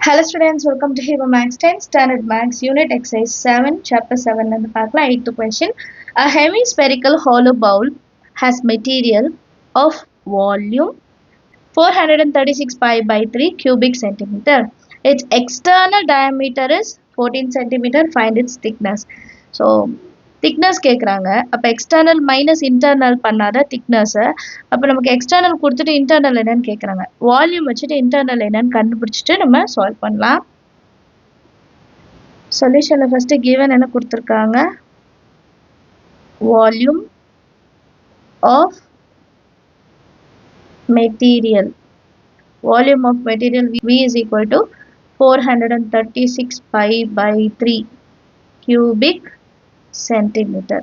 Hello students, welcome to Hero Max 10 Standard Max Unit Exercise 7, Chapter 7 and the Pakla 8th question. A hemispherical hollow bowl has material of volume 436 pi by 3 cubic centimeter. Its external diameter is 14 centimeter. Find its thickness. So, thickness கேட்குறாங்க. அப்போ external minus internal பண்ணாத திக்னஸை அப்போ நமக்கு external கொடுத்துட்டு internal என்னன்னு கேட்குறாங்க. Volume வச்சுட்டு internal என்னன்னு கண்டுபிடிச்சிட்டு நம்ம சால்வ் பண்ணலாம். சொல்யூஷனில் ஃபஸ்ட்டு கிவன் என்ன கொடுத்துருக்காங்க, volume of material. Volume of material V is equal to 436 pi by 3 cubic centimeter.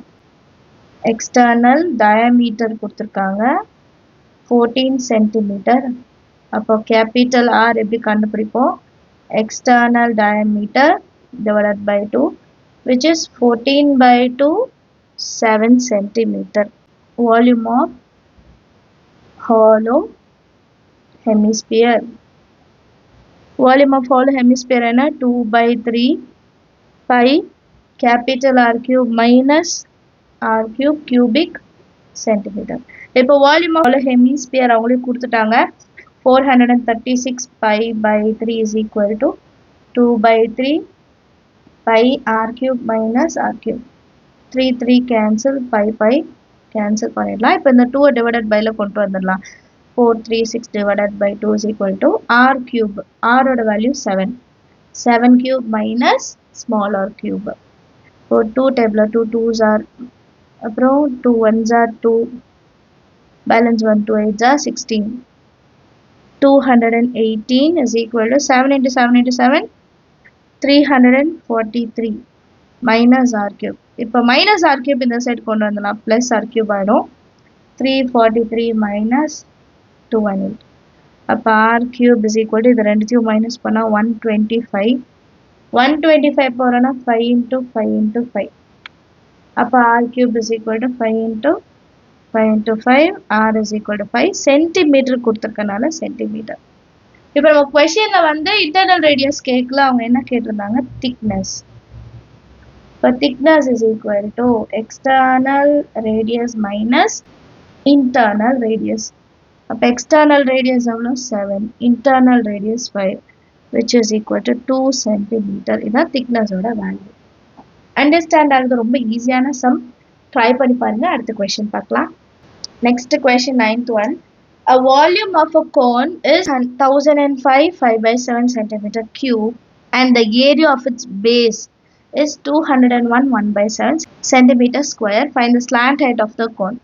External diameter கொடுத்திருக்காங்க 14 centimeter. அப்போ capital R எப்படி கண்டுபிடிப்போம், external diameter divided by 2 which is 14 by 2 7 centimeter. Volume of hollow hemisphere. Volume of hollow hemisphere என்ன 2 by 3 pi capital R cube minus R cube cubic centimeter. இப்போ volume of hollow hemisphere அவங்களே கொடுத்துட்டாங்க. 436 pi by 3 is equal to 2 by 3 pi R cube minus R cube. 3 cancel, pi cancel பண்ணிடலாம். இப்போ இந்த 2 divided byல கொண்டு வந்துடலாம். 436 divided by 2 is equal to R cube. R ஓட value 7. 7 cube minus small r cube. So 2 table 2 2s are, அப்புறம் 2 1s are 2, balance 1 2 8s are 16. 218 is equal to 7 into 7 into 7 343 minus r cube. இப்போ minus r cube இந்த side கொண்டு வந்துடலாம், plus r cube ஆயிடும். 343 minus 218. அப்போ r cube is equal to இது ரெண்டுத்தையும் minus பண்ணால் 125. 125 போகிறோன்னா 5 into 5 into 5. அப்போ r cube is equal to 5 into 5 into 5. r is equal to 5 centimetre கொடுத்துருக்கனால சென்டிமீட்டர். இப்போ நம்ம கொஷனில் வந்து இன்டர்னல் ரேடியஸ் கேட்கல, அவங்க என்ன கேட்டிருந்தாங்க, திக்னஸ். இப்போ thickness is equal to external radius minus internal radius. அப்போ external radius எவ்வளோ 7, internal radius 5 which is equal to 2 centimeter. இதான் thickness ஓட வேல்யூ. அண்டர்ஸ்டாண்ட் ஆகுது, ரொம்ப ஈஸியான சம். ட்ரை பண்ணி பாருங்க. அடுத்த கொஸ்டின் பார்க்கலாம். Next question 9th one. A volume of a cone is 1005 5 by 7 centimeter cube and the area of its base is 201 1 by 7 centimeter square. Find the slant height of the cone.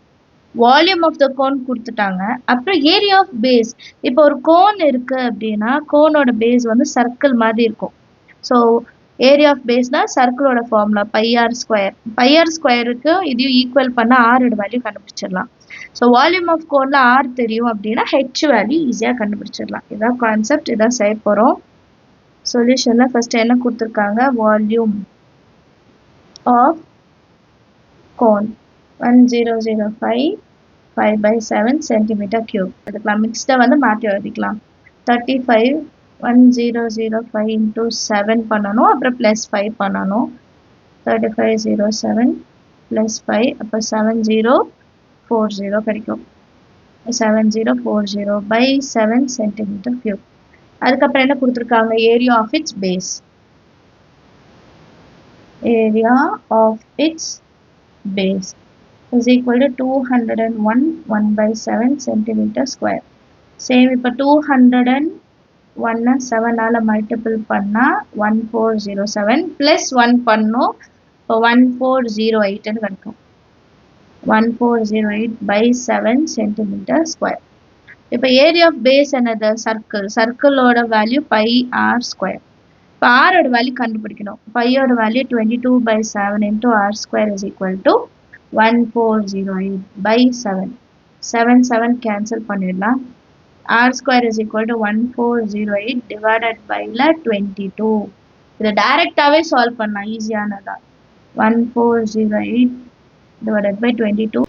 Volume of the cone கொடுத்துட்டாங்க. அப்புறம் area of base. இப்போ ஒரு cone இருக்கு அப்படின்னா கோனோட base வந்து circle மாதிரி இருக்கும். So area of பேஸ்னா சர்க்கிளோட ஃபார்முலா பைஆர் ஸ்கொயர். பைஆர் ஸ்கொயருக்கு இதையும் ஈக்குவல் பண்ண ஆரோட வேல்யூ கண்டுபிடிச்சிடலாம். ஸோ வால்யூம் ஆஃப் கோனில் ஆர் தெரியும் அப்படின்னா ஹெச் வேல்யூ ஈஸியாக கண்டுபிடிச்சிடலாம். இதான் கான்செப்ட், இதான் செய்ய போகிறோம். சொல்யூஷனில் ஃபர்ஸ்ட் என்ன கொடுத்துருக்காங்க, volume of cone 1005 5 by 7 centimeter cube. எடுக்கலாம். மிக்ஸ்டை வந்து மாற்றி எழுதிக்கலாம். 35 1005 into 7 பண்ணணும், அப்புறம் ப்ளஸ் 5 பண்ணணும். 3507 ப்ளஸ் 5, அப்போ 7040 கிடைக்கும். 7040 by 7 centimeter cube. அதுக்கப்புறம் என்ன கொடுத்துருக்காங்க, area of its base. Area of its base is equal to 201 1 by 7 centimeter square. Same இப்போ 201 7ஆல் மல்டிபிள் பண்ணால் 1407 plus 1 பண்ணோம், இப்போ 1408 கிடைக்கும். 1408 by 7 centimeter square. இப்போ ஏரியா ஆஃப் பேஸ் என்னது, சர்க்கிள். சர்க்கிளோட வேல்யூ பை ஆர் ஸ்கொயர். இப்போ ஆரோட வேல்யூ கண்டுபிடிக்கணும். பையோட value 22 by 7 into r square is equal to 1408 by 7. 7 cancel பண்ணிடலாம். r square is equal to 1408 divided by 22. இதை டைரக்டாகவே சால்வ் பண்ணலாம், ஈஸியானதான். 1408 divided by 22.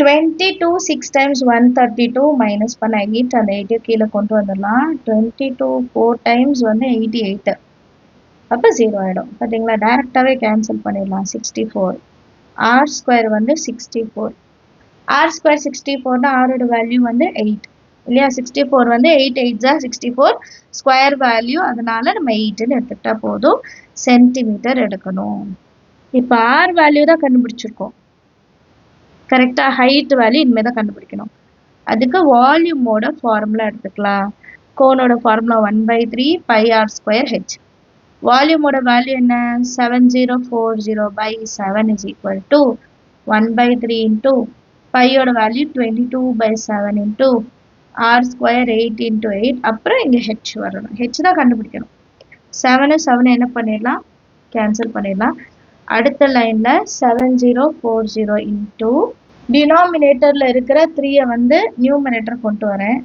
22 6 times 132 minus பண்ண 8 அந்த 8 கீழே கொண்டு வந்துடலாம். 22 4 times வந்து 88. அப்போ 0 ஆகிடும். பார்த்தீங்களா, டேரெக்டாகவே கேன்சல் பண்ணிடலாம். 64 r ஸ்கொயர் வந்து 64. r ஸ்கொயர் 64னா ஆரோட வேல்யூ வந்து 8 இல்லையா. 64 வந்து 8 8 64 ஸ்கொயர் வேல்யூ, அதனால நம்ம 8ன்னு எடுத்துக்கிட்டா போதும். சென்டிமீட்டர் எடுக்கணும். இப்போ ஆர் வேல்யூ தான் கண்டுபிடிச்சிருக்கோம் கரெக்டாக. ஹைட் வேல்யூ இனிமேல் தான் கண்டுபிடிக்கணும். அதுக்கு வால்யூமோட ஃபார்முலா எடுத்துக்கலாம். கோனோட formula 1/3 pi R square H. வால்யூமோட வேல்யூ என்ன, 7040/7 இஸ் ஈக்குவல் டு 1/3 இன்ட்டு பையோட value 22/7 into R square 8 into 8. அப்புறம் இங்கே ஹெச் வரணும். ஹெச் தான் கண்டுபிடிக்கணும். 7 என்ன பண்ணிடலாம், கேன்சல் பண்ணிடலாம். அடுத்த லைனில் 7040 இன்ட்டு டினாமினேட்டரில் இருக்கிற 3 வந்து நியூமரேட்டர் கொண்டு வரேன்.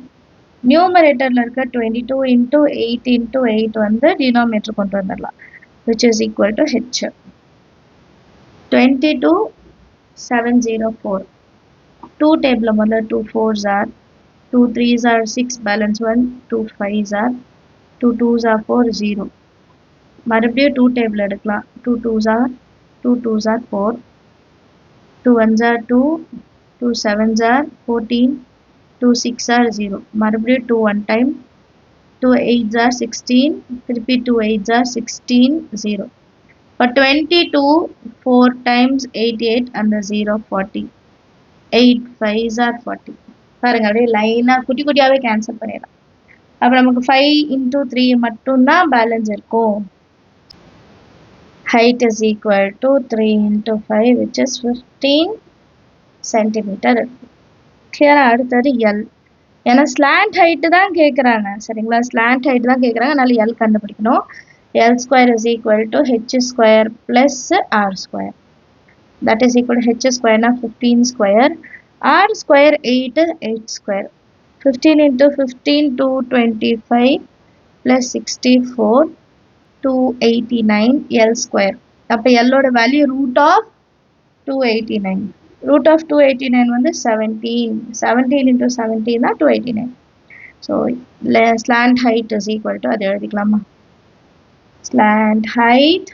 நியூமரேட்டரில் இருக்க 22 இன்ட்டு 8 இன்ட்டு 8 வந்து டினாமினேட்டர் கொண்டு வந்துடலாம். Which is equal to H. 22 704. 2 table முதல்ல 2 4s are 2 3s are 6 balance 1 2 5s are 2 2s are 4 0. மறுபடியும் 2 டேபிள் எடுக்கலாம். 2 2s are 2 2s are 4 2 1s are 2 2 7s are 14 2 6 are 0. மறுபடியும் 2 1 time 2 8s are 16 திருப்பி 2 8s are 16 0. இப்போ 22 4 times 88 and 0 40 8 5s are 40. பாருங்க, அப்படியே லைனாக குட்டி குட்டியாகவே கேன்சல் பண்ணிடலாம். அப்போ நமக்கு 5 இன்ட்டு 3 மட்டும்தான் பேலன்ஸ் இருக்கும். height is equal to 3 into 5 which is 15 centimetre. கிளியராக. அடுத்தது எல். ஏன்னா ஸ்லாண்ட் ஹைட்டு தான் கேட்குறாங்க சரிங்களா. ஸ்லாண்ட் ஹைட்டு தான் கேட்குறாங்க, அதனால எல் கண்டுபிடிக்கணும். L square is equal to H square plus R square. That is equal to H ஸ்கொயர்னா 15 square, R square 8 8 square. 15 into 15 225 plus 64 289 L square. அப்போ எல்லோட value root of 289. Root of 289 வந்து 17. 17 into 17 தான் 289. So slant height is equal to, அதை எழுதிக்கலாமா, slant height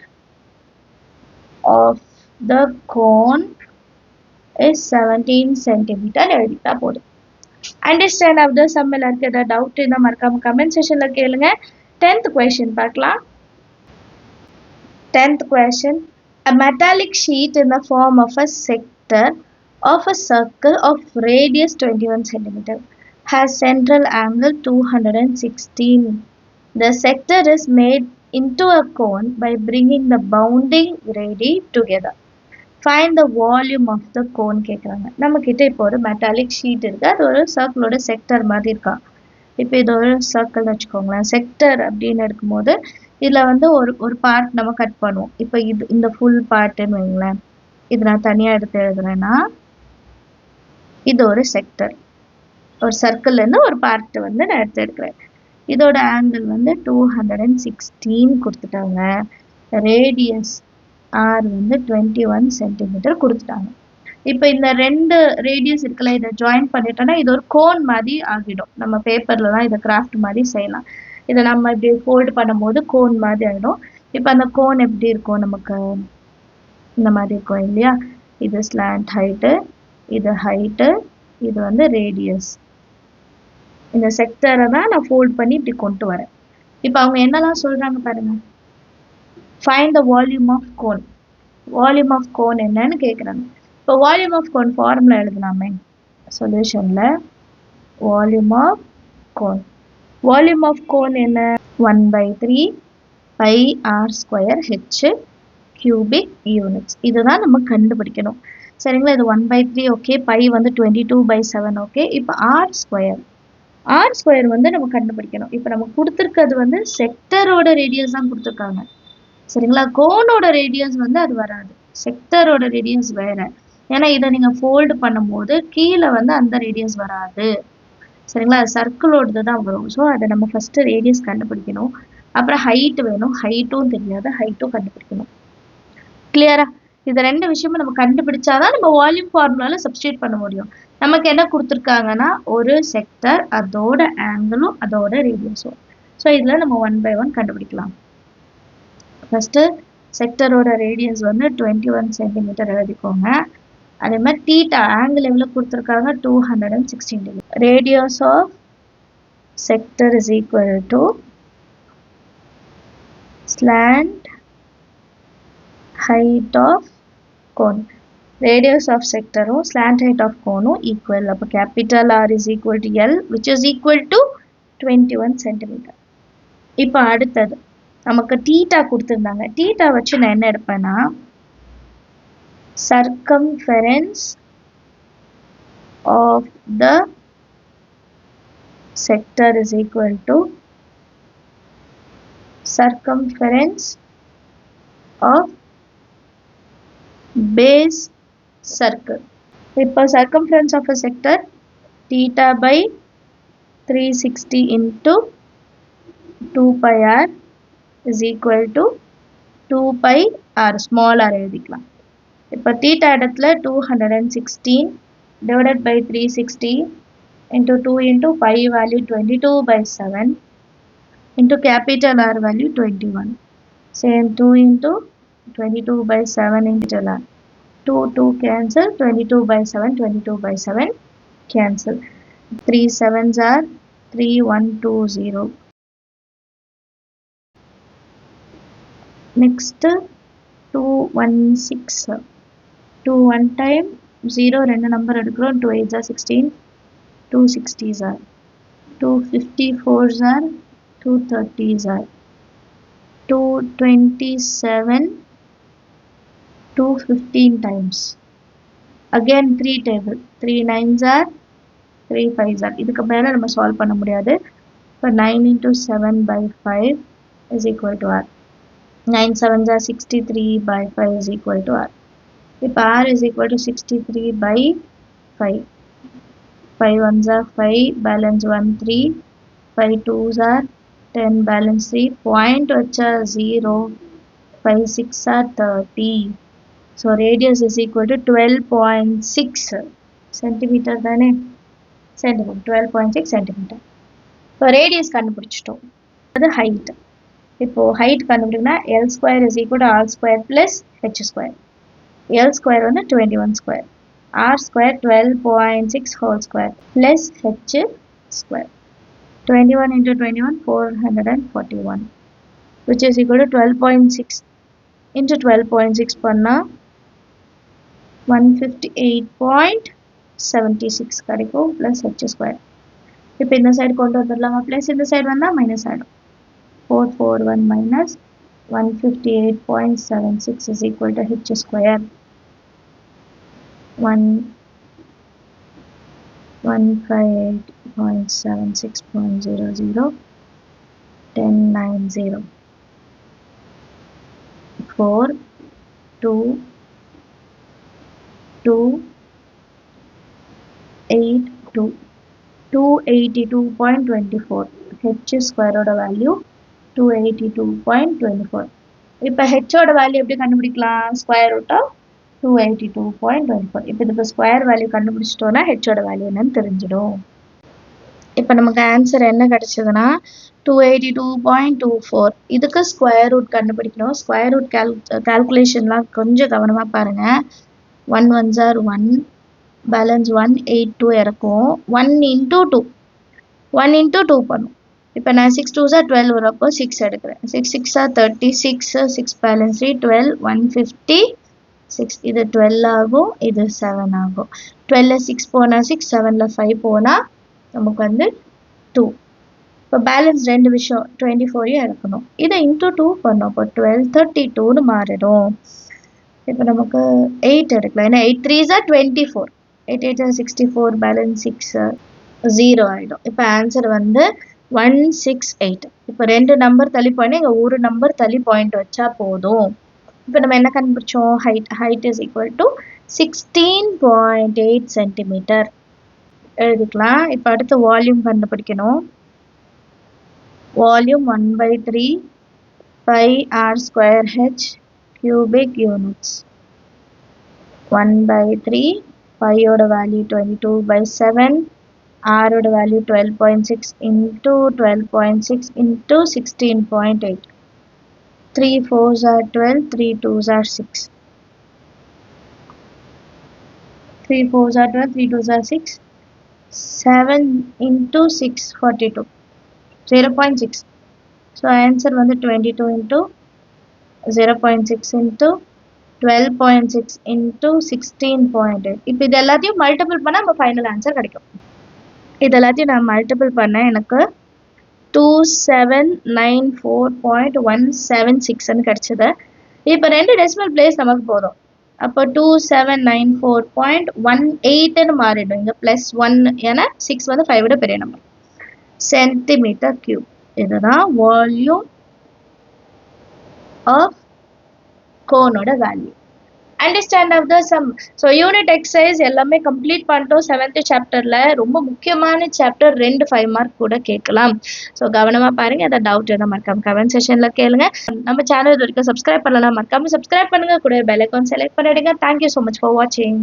of the cone is 17 centimetre எழுதிட்டா போதும். Understand of the sum. எல்லாருக்கும் ஏதாவது டவுட் இருந்தால் மறக்காம கமெண்ட் செஷனில் கேளுங்க. 10th question பார்க்கலாம். 10th question. A metallic sheet in the form of a sector of a circle of radius 21 cm has central angle 216. The sector is made into a cone by bringing the bounding radii together. Find the volume of the cone கேட்குறாங்க. நம்மக்கிட்ட இப்போ ஒரு metallic sheet இருக்குது. அது ஒரு சர்க்கிளோட sector மாதிரி இருக்கா. இப்போ இது ஒரு சர்க்கிள் வச்சுக்கோங்களேன். செக்டர் அப்படின்னு எடுக்கும்போது இதில் வந்து ஒரு பார்ட் நம்ம கட் பண்ணுவோம். இப்போ இந்த ஃபுல் பார்ட்டுன்னு வைங்களேன். இது நான் தனியாக எடுத்து எழுதுறேன்னா இது ஒரு செக்டர். ஒரு சர்க்கிள்லேருந்து ஒரு பார்ட் வந்து நான் எடுத்து எடுக்கிறேன். இதோட ஆங்கிள் வந்து 216 கொடுத்துட்டாங்க. ரேடியஸ் ஆர் வந்து 21 சென்டிமீட்டர் கொடுத்துட்டாங்க. இப்போ இந்த ரெண்டு ரேடியஸ் இருக்குல்ல, இதை ஜாயின் பண்ணிட்டோன்னா இது ஒரு கோன் மாதிரி ஆகிடும். நம்ம பேப்பர்லலாம் இதை கிராஃப்ட் மாதிரி செய்யலாம். இதை நம்ம இப்படி ஃபோல்டு பண்ணும்போது கோன் மாதிரி ஆகிடும். இப்போ அந்த கோன் எப்படி இருக்கும், நமக்கு இந்த மாதிரி இருக்கும் இல்லையா. இது ஸ்லாண்ட் ஹைட்டு, இது ஹைட்டு, இது வந்து ரேடியஸ். இந்த செக்டரை தான் நான் ஃபோல்ட் பண்ணி இப்படி கொண்டு வரேன். இப்போ அவங்க என்னெல்லாம் சொல்கிறாங்க பாருங்கள். Find the volume of cone. Volume of cone என்னன்னு கேட்குறாங்க. இப்போ வால்யூம் ஆஃப் கோன் ஃபார்முலா எழுதலாமே சொல்யூஷனில். Volume of cone, volume of cone என்ன, 1/3 pi R square H cubic units. இதுதான் நம்ம கண்டுபிடிக்கணும் சரிங்களா. இது 1/3 ஓகே, பை வந்து 22/7 ஓகே. இப்போ ஆர் ஸ்கொயர் வந்து நம்ம கண்டுபிடிக்கணும். இப்போ நம்ம கொடுத்துருக்கிறது வந்து செக்டரோட ரேடியஸ் தான் கொடுத்துருக்காங்க சரிங்களா. கோனோட ரேடியஸ் வந்து அது வராது, செக்டரோட ரேடியஸ் வேற. ஏன்னா இதை நீங்கள் ஃபோல்டு பண்ணும்போது கீழே வந்து அந்த ரேடியஸ் வராது சரிங்களா. சர்க்கிளோடது தான் வரும். ஸோ அதை நம்ம ஃபஸ்ட்டு ரேடியஸ் கண்டுபிடிக்கணும். அப்புறம் ஹைட் வேணும், ஹைட்டும் தெரியாது, ஹைட்டும் கண்டுபிடிக்கணும். கிளியரா? இது ரெண்டு விஷயமும் நம்ம கண்டுபிடிச்சாதான் நம்ம வால்யூம் ஃபார்முலால சப்ஸ்டியூட் பண்ண முடியும். நமக்கு என்ன கொடுத்துருக்காங்கன்னா ஒரு செக்டர், அதோட ஆங்கிளும் அதோட ரேடியஸும். ஸோ இதில் நம்ம 1 by 1 கண்டுபிடிக்கலாம். ஃபஸ்ட்டு செக்டரோட ரேடியஸ் வந்து 21 சென்டிமீட்டர் எழுதிக்கோங்க. அதே மாதிரி தீட்டா ஆங்கிள் எவ்வளோ கொடுத்துருக்காங்க, 216 degree. Radius of sector is equal to slant height of cone. Radius of sector or slant height of cone equal. அப்போ capital R is equal to L, which is equal to 21 centimeter. இப்போ அடுத்தது நமக்கு theta கொடுத்துருந்தாங்க. Theta வச்சு நான் என்ன எடுப்பேன்னா circumference of the sector is equal to circumference of base circle. இப்போ circumference of a sector theta by 360 into 2 pi r is equal to 2 pi r small r எழுதிக்கலாம். இப்போ theta இடத்துல 216 divided by 360 into 2 into pi value 22 by 7 into capital R value 21. Same 2 into 22 by 7 into R. 2 cancel, 22 by 7, 22 by 7 cancel. 3 7s are 3120. Next 216. 2 1 time 0 2 number எடுக்கிறோம். 2 8s are 16. 2 60s are 2 54s are 2 30s are 227. 2 15 times. Again 3 table. 3 9s are 3 5s are. இதுக்கு மேல நம்ம solve பண்ண முடியாது. இப்போ 9 into 7 by 5 is equal to R. 9 7s are 63 by 5 is equal to R. இப்போ R is equal to 63 by 5. 5 1s are 5, balance 1 3. 5 2s are 10, balance 3. Point வச்சா 0. 5 6 are 30. So radius is equal to 12.6 centimeter தானே, centimeter 12.6 centimeter. இப்போ radius கண்டுபிடிச்சிட்டோம். அது height. இப்போ height கண்டுபிடிக்கனா L square is equal to R square plus H square. L square வந்து 21 square. R square 12.6 whole square plus H square. 21 into 21 441, which is equal to 12.6 into 12.6 பண்ணா 158.76 கிடைக்கும் plus H square. இப்போ இந்த side கொண்டு வந்துடலாமா, plus இந்த side வந்தா minus ஆகிடும். 441 minus 158.76 is equal to H square. 158.76.00 1090 4 2 282 282.24. H square ஓட வேல்யூ 282.24. இப்போ H ஓட வேல்யூ எப்படி கண்டுபிடிக்கலாம், ஸ்கொயர் ரூட் ஆஃப் 282.24. இப்போ இதுக்கு ஸ்கொயர் வேல்யூ கண்டுபிடிச்சிட்டோம்னா H ஓட வேல்யூ என்னன்னு தெரிஞ்சிடும். இப்போ நமக்கு ஆன்சர் என்ன கிடைச்சதுன்னா 282.24. இதுக்கு ஸ்கொயர் ரூட் கண்டுபிடிக்கணும். ஸ்கொயர் ரூட் கால்குலேஷன்லாம் கொஞ்சம் கவனமாக பாருங்கள். 1 1s are 1, பேலன்ஸ் 182 இறக்கும். 1 into 2 1 into 2 பண்ணும். இப்போ நான் 6 2s are 12 வரப்போ 6 எடுக்கிறேன். 6 6 are 36, 6 பேலன்ஸ் 3 12 156. இது 12 ஆகும், இது 7 ஆகும். 12ல் 6 போனால் 6, 7ல் 5 போனால் நமக்கு வந்து 2. இப்போ பேலன்ஸ் ரெண்டு விஷயம் 24 எடுக்கணும். இதை இன்ட்டு 2 பண்ணோம். இப்போ 12 32ன்னு மாறிடும். இப்போ நமக்கு 8 எடுக்கலாம். ஏன்னா 8 3s are 24, 8 8 are 64, பேலன்ஸ் 6 0 ஆகிடும். இப்போ ஆன்சர் வந்து 168. இப்போ ரெண்டு நம்பர் தள்ளி பாயிண்ட், இங்கே ஒரு நம்பர் தள்ளி பாயிண்ட் வச்சா போதும். இப்போ நம்ம என்ன கண்டுபிடிச்சோம், height is equal to 16.8 centimetre எழுதிக்கலாம். இப்போ அடுத்து வால்யூம் கண்டுபிடிக்கணும். Volume 1/3 pi r square h cubic units. 1/3, pi ஓட வேல்யூ 22/7, r ஓட value 12.6 into 12.6 into 16.8. 3 4s are 12, 3 2s are 6. 3 4s are 12, 3 2s are 6. 7 into 6, 42. 0.6. So answer வந்து 22 into 0.6 into 12.6 into 16.8. இப்போ இது எல்லாத்தையும் மல்டிபிள் பண்ணா நம்ம ஃபைனல் ஆன்சர் கிடைக்கும். இது எல்லாத்தையும் நான் மல்டிபிள் பண்ணேன், எனக்கு 2794.176 கிடைச்சது. இப்போ 2 டெசிமல் பிளேஸ் நமக்கு போதும். அப்போ 2794.18 மாறிடும். இங்க +1 ஏன்னா 6 வந்து 5 விட பெரிய நம்பர். Centimetre cube. இதுதான் வால்யூம் ஆஃப் கோனோட value. Understand of the sum. So unit exercise எல்லாமே கம்ப்ளீட் பண்ணிட்டோம். 7th சாப்டர்ல ரொம்ப முக்கியமான சாப்டர் 2 5 மார்க் கூட கேட்கலாம். ஸோ கவனமா பாருங்க. அதை டவுட் எதாவது மறக்காம கமெண்ட் செஷன்ல கேளுங்க. நம்ம சேனல் இது வரைக்கும் சப்ஸ்கிரைப் பண்ணலாம், மறக்காம சப்ஸ்கிரைப் பண்ணுங்க. கூட பெல் ஐகான் செலக்ட் பண்ணிடுங்க. தேங்க்யூ ஸோ மச் ஃபார் வாட்சிங்.